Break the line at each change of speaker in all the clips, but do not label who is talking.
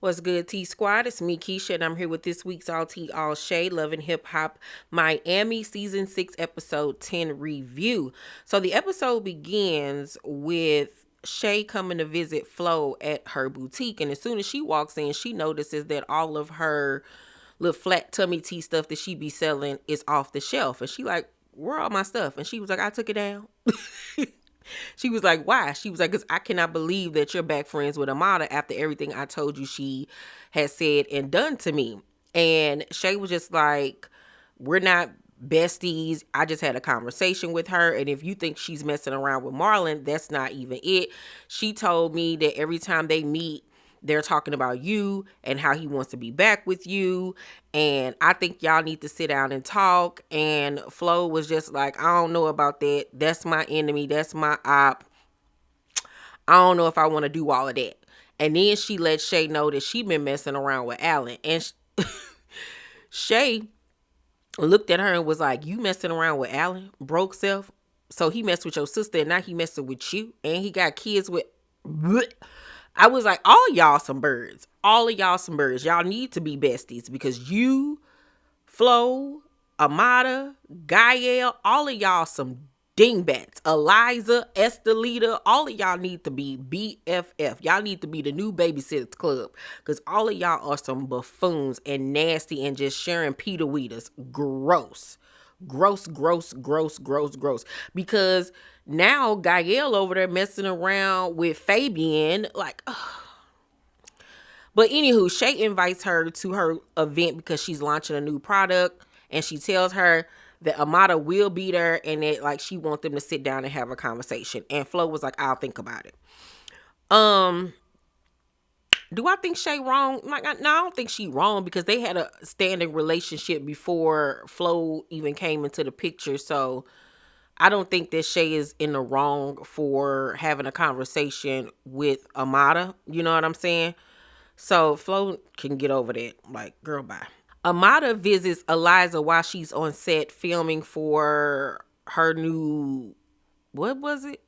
What's good, T Squad? It's me, Keisha, and I'm here with this week's All Tea, All Shade, Love and Hip Hop Miami Season 6, Episode 10 review. So the episode begins with Shay coming to visit Flo at her boutique, and as soon as she walks in, she notices that all of her little flat tummy tea stuff that she be selling is off the shelf. And she like, where all my stuff? And she was like, I took it down. She was like, why? She was like, because I cannot believe that you're back friends with Amara after everything I told you she had said and done to me. And Shay was just like, we're not besties. I just had a conversation with her. And if you think she's messing around with Marlon, that's not even it. She told me that every time they meet, they're talking about you and how he wants to be back with you. And I think y'all need to sit down and talk. And Flo was just like, I don't know about that. That's my enemy. That's my op. I don't know if I want to do all of that. And then she let Shay know that she been messing around with Alan. And Shay looked at her and was like, you messing around with Alan, broke self? So he messed with your sister and now he messing with you. And he got kids with... I was like, all y'all some birds. All of y'all some birds. Y'all need to be besties because you, Flo, Amada, Gael, all of y'all some dingbats. Eliza, Estelita, all of y'all need to be BFF. Y'all need to be the new Babysitters Club because all of y'all are some buffoons and nasty and just sharing Peter Weeders. Gross. Gross, gross, gross, gross, gross. Because now Gael over there messing around with Fabian. Like, ugh. But anywho, Shay invites her to her event because she's launching a new product. And she tells her that Amada will be there and that like she wants them to sit down and have a conversation. And Flo was like, I'll think about it. Do I think Shay wrong? Like, no, I don't think she wrong because they had a standing relationship before Flo even came into the picture. So I don't think that Shay is in the wrong for having a conversation with Amada. You know what I'm saying? So Flo can get over that. Like, girl, bye. Amada visits Eliza while she's on set filming for her new, what was it?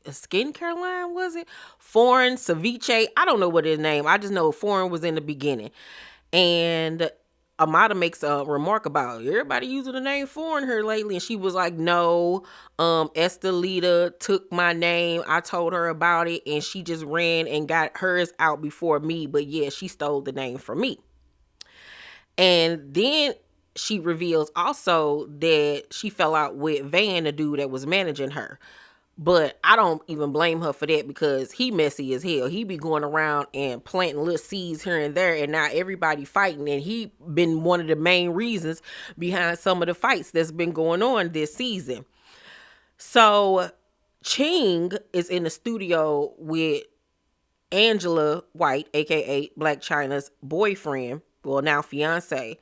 A skincare line, was it? Foreign Ceviche. I don't know what his name. I just know Foreign was in the beginning. And Amada makes a remark about everybody using the name Foreign here lately. And she was like, no, Estelita took my name. I told her about it. And she just ran and got hers out before me. But yeah, she stole the name from me. And then she reveals also that she fell out with Van, the dude that was managing her. But I don't even blame her for that because he messy as hell. He be going around and planting little seeds here and there, and now everybody fighting. And he been one of the main reasons behind some of the fights that's been going on this season. So Ching is in the studio with Angela White, aka Black China's boyfriend, well now fiance.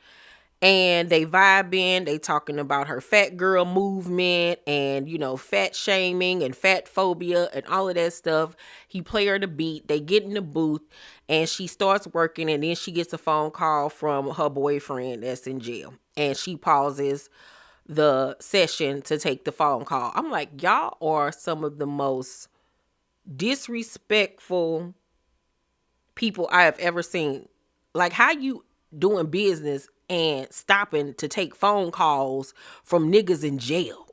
And they vibing, they talking about her fat girl movement and, you know, fat shaming and fat phobia and all of that stuff. He play her the beat, they get in the booth and she starts working and then she gets a phone call from her boyfriend that's in jail. And she pauses the session to take the phone call. I'm like, y'all are some of the most disrespectful people I have ever seen. Like, how you doing business and stopping to take phone calls from niggas in jail?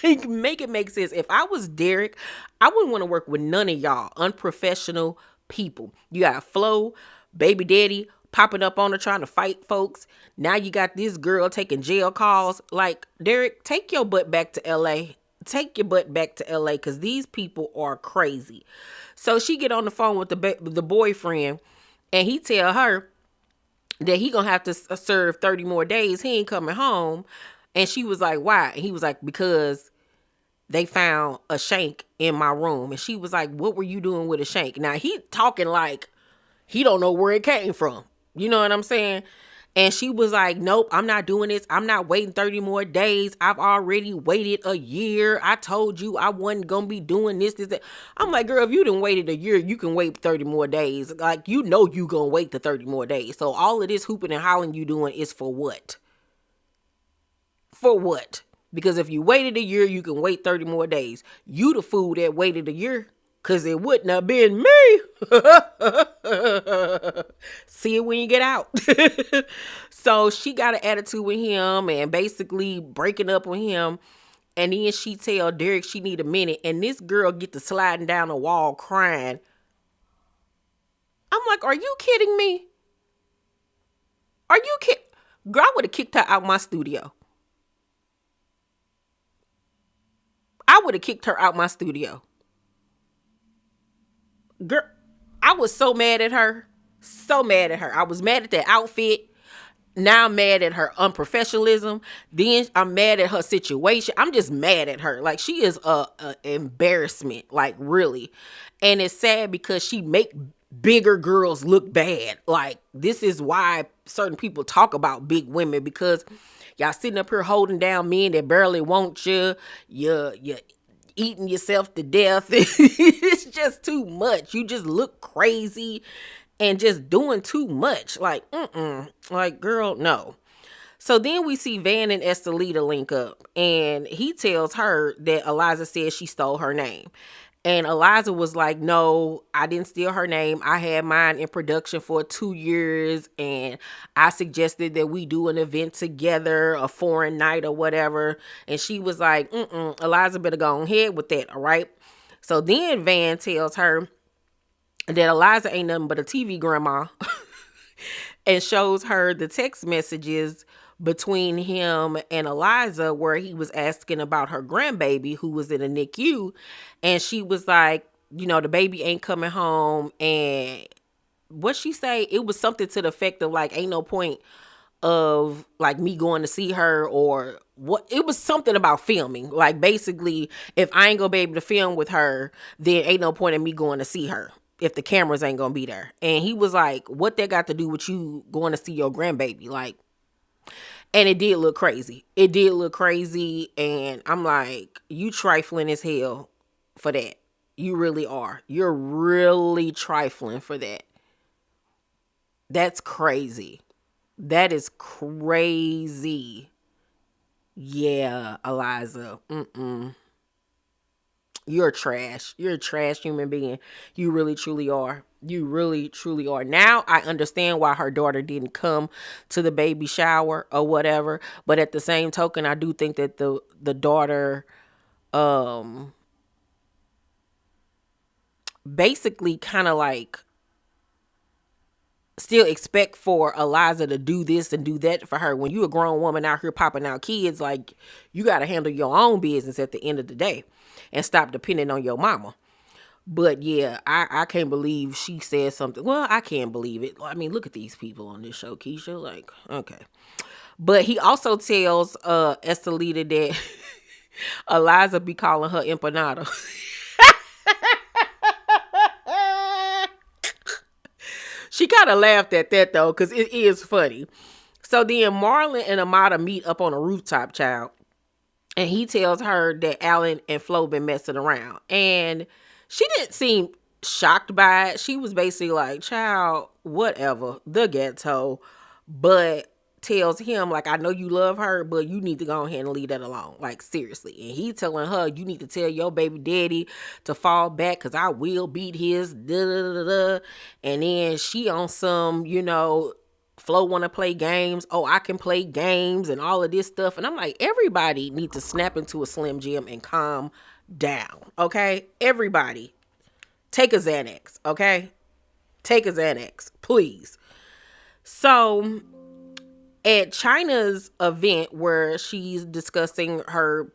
Like, make it make sense. If I was Derek, I wouldn't want to work with none of y'all unprofessional people. You got Flo, baby daddy popping up on her trying to fight folks. Now you got this girl taking jail calls. Like, Derek, take your butt back to LA. Take your butt back to LA because these people are crazy. So she get on the phone with the boyfriend and he tell her that he gonna have to serve 30 more days. He ain't coming home. And she was like, why? And he was like, because they found a shank in my room. And she was like, what were you doing with a shank? Now he talking like he don't know where it came from. You know what I'm saying? And she was like, nope, I'm not doing this. I'm not waiting 30 more days. I've already waited a year. I told you I wasn't going to be doing this, that. I'm like, girl, if you done waited a year, you can wait 30 more days. Like, you know you going to wait the 30 more days. So all of this hooping and hollering you doing is for what? For what? Because if you waited a year, you can wait 30 more days. You the fool that waited a year. Cause it wouldn't have been me. See it when you get out. So she got an attitude with him and basically breaking up with him. And then she tell Derek she need a minute. And this girl get to sliding down the wall crying. I'm like, are you kidding me? Are you kidding? Girl, I would have kicked her out my studio. I would have kicked her out my studio. Girl, I was so mad at her. So mad at her. I was mad at that outfit. Now I'm mad at her unprofessionalism. Then I'm mad at her situation. I'm just mad at her. Like, she is a embarrassment. Like, really. And it's sad because she make bigger girls look bad. Like, this is why certain people talk about big women, because y'all sitting up here holding down men that barely want you. You eating yourself to death. It's just too much. You just look crazy and just doing too much. Like, like, girl, no. So then we see Van and Estelita link up, and he tells her that Eliza said she stole her name. And Eliza was like, no, I didn't steal her name. I had mine in production for 2 years, and I suggested that we do an event together, a foreign night or whatever. And she was like, Eliza better go ahead with that, all right? So then Van tells her that Eliza ain't nothing but a TV grandma and shows her the text messages between him and Eliza where he was asking about her grandbaby who was in a NICU. And she was like, the baby ain't coming home. And what she say? It was something to the effect of like, ain't no point of like me going to see her, or what. It was something about filming. Like, basically, if I ain't gonna be able to film with her, then ain't no point in me going to see her if the cameras ain't gonna be there. And he was like, what that got to do with you going to see your grandbaby? Like, and it did look crazy. It did look crazy. And I'm like, you trifling as hell for that. You really are. You're really trifling for that. That's crazy. That is crazy. Yeah, Eliza. You're trash. You're a trash human being. You really truly are. You really truly are. Now I understand why her daughter didn't come to the baby shower or whatever. But at the same token, I do think that the daughter basically kind of like still expect for Eliza to do this and do that for her. When you a grown woman out here popping out kids, like, you got to handle your own business at the end of the day and stop depending on your mama. But yeah, I can't believe she said something. Well, I can't believe it. I mean, look at these people on this show, Keisha. Like, okay. But he also tells Estelita that Eliza be calling her empanada. She kind of laughed at that, though, because it is funny. So then Marlon and Amada meet up on a rooftop, child. And he tells her that Alan and Flo been messing around. And she didn't seem shocked by it. She was basically like, child, whatever, the ghetto. But tells him, like, I know you love her, but you need to go ahead and leave that alone. Like, seriously. And he telling her, you need to tell your baby daddy to fall back because I will beat his da-da-da-da. And then she on some, Flo want to play games. Oh, I can play games and all of this stuff. And I'm like, everybody need to snap into a Slim Jim and calm down, okay? Everybody, take a Xanax, okay? Take a Xanax, please. So at China's event where she's discussing her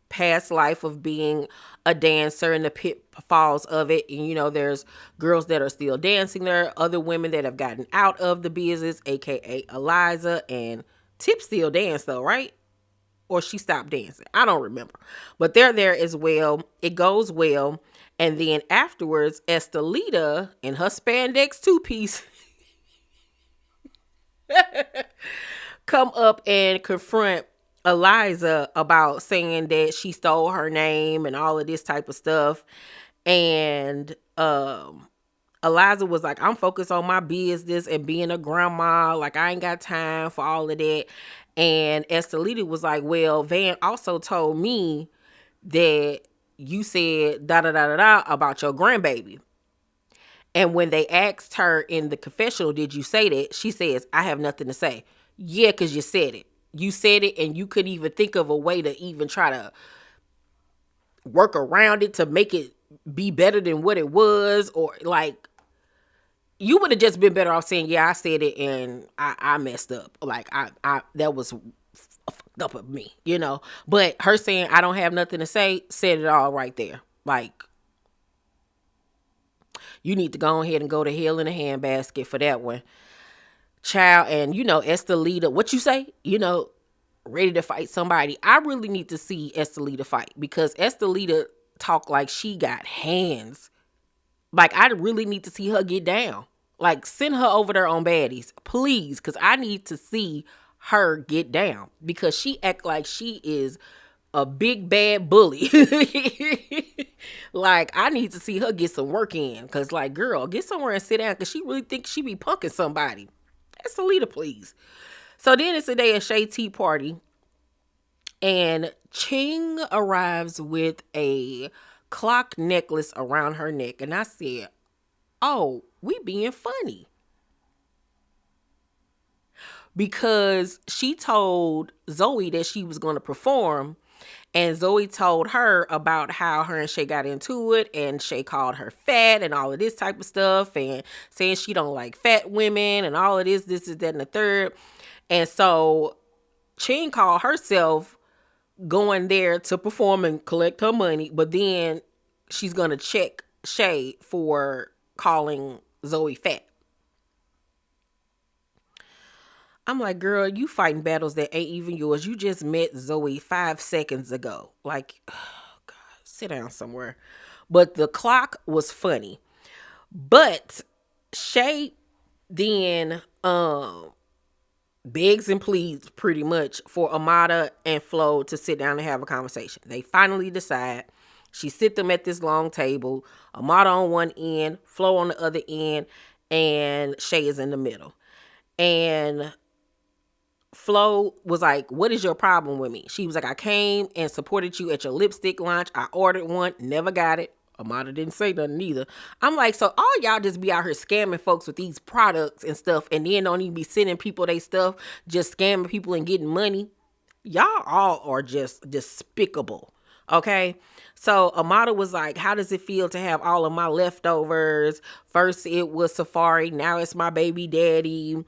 past life of being a dancer and the pitfalls of it, and there's girls that are still dancing there, other women that have gotten out of the business, aka Eliza, and Tip still dance though, right? Or she stopped dancing, I don't remember, but they're there as well. It goes well. And then afterwards, Estelita in her spandex two-piece come up and confront Eliza about saying that she stole her name and all of this type of stuff. And Eliza was like, I'm focused on my business and being a grandma. Like, I ain't got time for all of that. And Estelita was like, well, Van also told me that you said da da da da da about your grandbaby. And when they asked her in the confessional, did you say that? She says, I have nothing to say. Yeah, because you said it. You said it, and you couldn't even think of a way to even try to work around it to make it be better than what it was. Or like, you would have just been better off saying, yeah, I said it and I messed up. Like, I that was fucked up of me, you know. But her saying, I don't have nothing to say, said it all right there. Like, you need to go ahead and go to hell in a handbasket for that one. Child, and you know, Estelita, what you say? You know, ready to fight somebody. I really need to see Estelita fight because Estelita talk like she got hands. Like, I really need to see her get down. Like, send her over there on baddies, please, because I need to see her get down because she act like she is a big bad bully. Like, I need to see her get some work in because, like, girl, get somewhere and sit down because she really thinks she be punking somebody. That's the leader, please. So then it's a day of Shay Tea Party, and Ching arrives with a clock necklace around her neck, and I said, oh, we being funny. Because she told Zoe that she was going to perform, and Zoe told her about how her and Shay got into it, and Shay called her fat and all of this type of stuff, and saying she don't like fat women and all of this is that and the third. And so Ching called herself going there to perform and collect her money, but then she's going to check Shay for calling Zoe fat. I'm like, girl, you fighting battles that ain't even yours. You just met Zoe 5 seconds ago. Like, oh God, sit down somewhere. But the clock was funny. But Shay then begs and pleads pretty much for Amada and Flo to sit down and have a conversation. They finally decide. She sit them at this long table. Amada on one end, Flo on the other end, and Shay is in the middle. And Flo was like, what is your problem with me? She was like, I came and supported you at your lipstick launch. I ordered one, never got it. Amada didn't say nothing either. I'm like, so all y'all just be out here scamming folks with these products and stuff, and then don't even be sending people they stuff, just scamming people and getting money. Y'all all are just despicable. Okay. So Amada was like, how does it feel to have all of my leftovers? First it was Safari, now it's my baby daddy.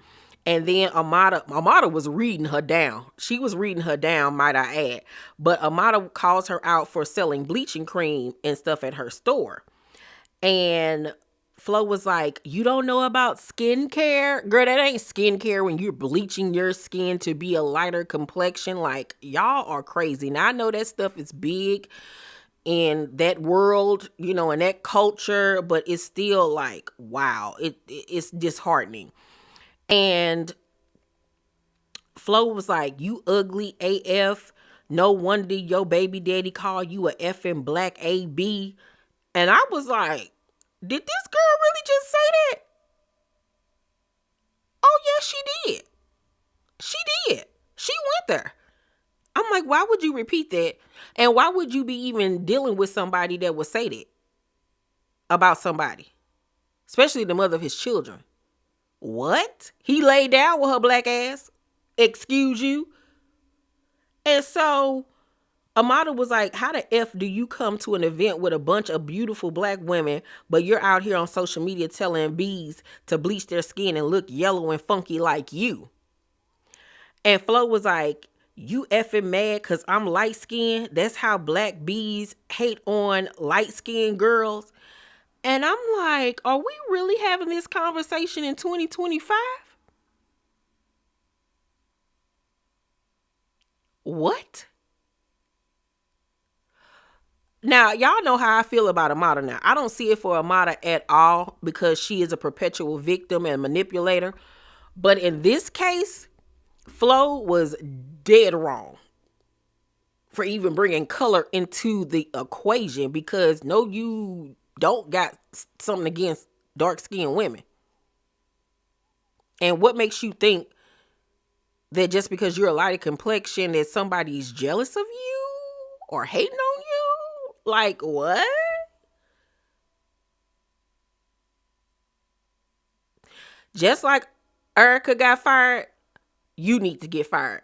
And then Amada was reading her down. She was reading her down, might I add. But Amada calls her out for selling bleaching cream and stuff at her store. And Flo was like, you don't know about skincare? Girl, that ain't skincare when you're bleaching your skin to be a lighter complexion. Like, y'all are crazy. Now, I know that stuff is big in that world, you know, in that culture, but it's still like, wow, it's disheartening. And Flo was like, you ugly AF. No wonder your baby daddy call you a effing black AB. And I was like, did this girl really just say that? Oh, yes, she did. She did. She went there. I'm like, why would you repeat that? And why would you be even dealing with somebody that would say that about somebody? Especially the mother of his children. What? He laid down with her black ass? Excuse you? And so Amada was like, how the F do you come to an event with a bunch of beautiful black women, but you're out here on social media telling bees to bleach their skin and look yellow and funky like you? And Flo was like, you effing mad because I'm light skinned? That's how black bees hate on light skinned girls? And I'm like, are we really having this conversation in 2025? What? Now, y'all know how I feel about Amada now. I don't see it for Amada at all because she is a perpetual victim and manipulator. But in this case, Flo was dead wrong for even bringing color into the equation because no, you don't got something against dark-skinned women. And what makes you think that just because you're a lighter complexion that somebody's jealous of you or hating on you? Like, what? Just like Erica got fired, you need to get fired.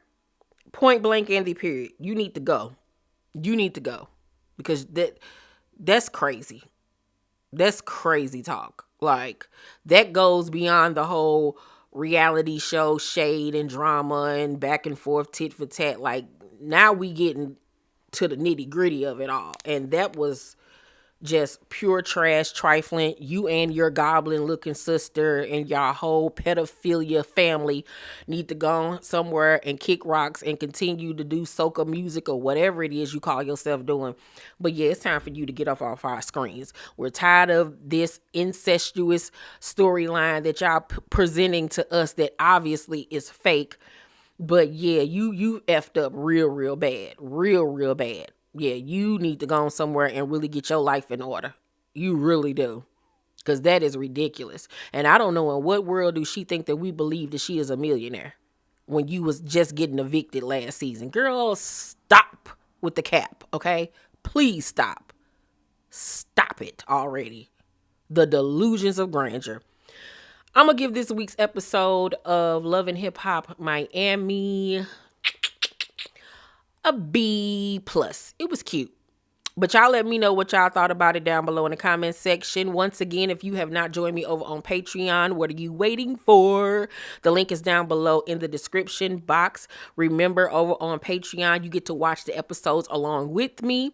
Point blank, Andy, period. You need to go. You need to go. Because that's crazy. That's crazy talk. Like, that goes beyond the whole reality show shade and drama and back and forth tit for tat. Like, now we getting to the nitty gritty of it all. And that was just pure trash, trifling. You and your goblin looking sister and your whole pedophilia family need to go somewhere and kick rocks and continue to do soca music or whatever it is you call yourself doing. But yeah, it's time for you to get off our screens. We're tired of this incestuous storyline that y'all presenting to us that obviously is fake. But yeah, you effed up real bad. Real bad. Yeah, you need to go on somewhere and really get your life in order. You really do. Because that is ridiculous. And I don't know in what world do she think that we believe that she is a millionaire when you was just getting evicted last season. Girl, stop with the cap, okay? Please stop. Stop it already. The delusions of grandeur. I'm going to give this week's episode of Love and Hip Hop Miami a B+. It was cute. But y'all let me know what y'all thought about it down below in the comment section. Once again, if you have not joined me over on Patreon, what are you waiting for? The link is down below in the description box. Remember, over on Patreon, you get to watch the episodes along with me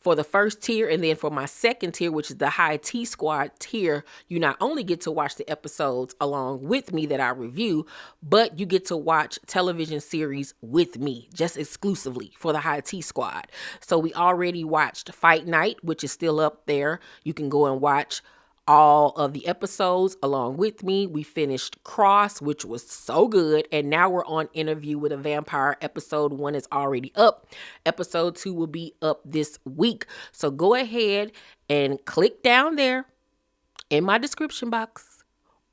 for the first tier. And then for my second tier, which is the High T Squad tier, you not only get to watch the episodes along with me that I review, but you get to watch television series with me, just exclusively for the High T Squad. So we already watched Fight Night, which is still up there. You can go and watch all of the episodes along with me. We finished Cross, which was so good. And now we're on Interview with a Vampire. Episode 1 is already up. Episode 2 will be up this week. So go ahead and click down there in my description box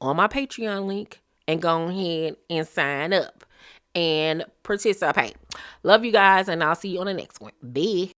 on my Patreon link and go ahead and sign up and participate. Love you guys, and I'll see you on the next one. Bye.